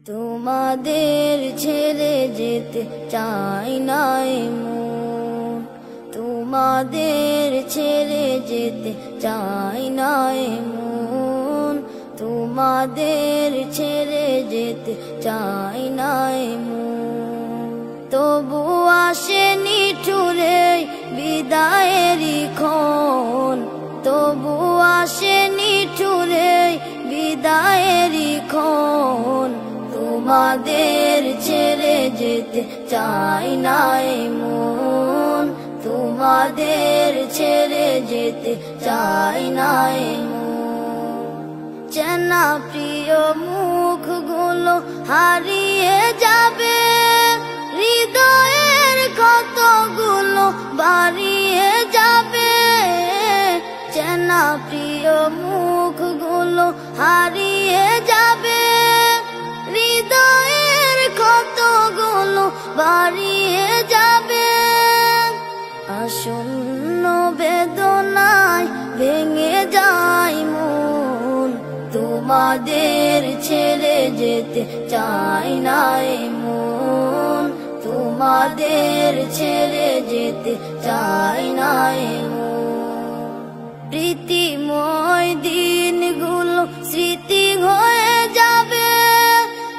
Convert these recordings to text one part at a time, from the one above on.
তোমাদের ছেড়ে যেতে চাই না মন, তোমাদের ছেড়ে যেতে চাই না মন, তোমাদের ছেড়ে যেতে চাই না মন। তবু আসে নিঠুরে বিদায়েরই ক্ষণ, তবু আসে নিঠুরে বিদায়েরই ক্ষণ। তোমাদের ছেড়ে যেতে চাই না মন, তোমাদের ছেড়ে যেতে চাই না মন। চেনা প্রিয় মুখগুলো হারিয়ে যাবে, হৃদয়ের কতগুলো বাড়িয়ে যাবে। চেনা প্রিয় মুখগুলো হারিয়ে যাবে, হৃদয়ের কতগুলো বাড়িয়ে যাবে। আসন্ন বেদনায় ভেঙে যায় মন, তোমাদের ছেড়ে যেতে চাই না মন, তোমাদের ছেড়ে যেতে চাই না মন। প্রীতিময় দিনগুলো স্মৃতি হয়ে যাবে,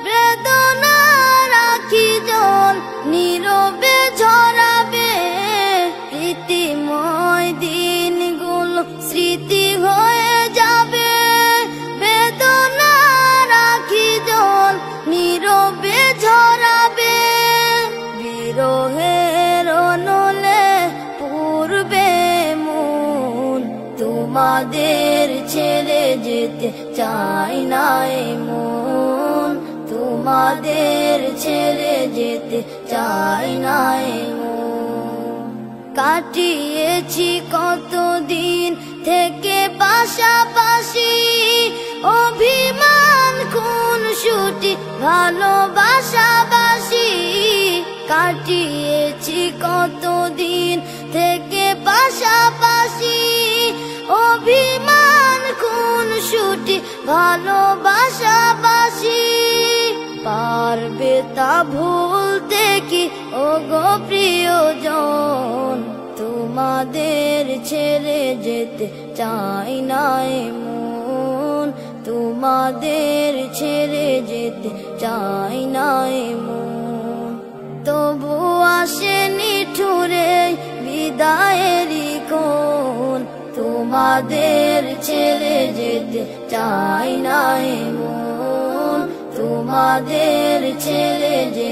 বেদনা রাখি জল নীরবে ঝরাবে। প্রীতিময় দিনগুলো স্মৃতি হয়ে যাবে, বেদনা রাখি জল নীরবে ঝরাবে। বিরহের অনলে পূর্বে মন, তোমাদের ছেড়ে যেতে চাই না মন, তোমাদের ছেড়ে যেতে চাই না মন। কাটিয়েছি কতদিন থেকে পাশাপাশি, অভিমান খুনসুটি ভালোবাসাবাসি। কাটিয়েছি কতদিন থেকে পাশাপাশি, অভিমান খুনসুটি ভালোবাসাবাসি। পারবে তা ভুলতে কি ওগো প্রিয়জন, তোমাদের ছেড়ে যেতে চাই না মন, তোমাদের ছেড়ে যেতে চাই না মন। তবু আসে নিঠুরে বিদায়েরই ক্ষণ, তোমাদের ছেড়ে যেতে চাই না মন, তোমাদের ছেড়ে যেতে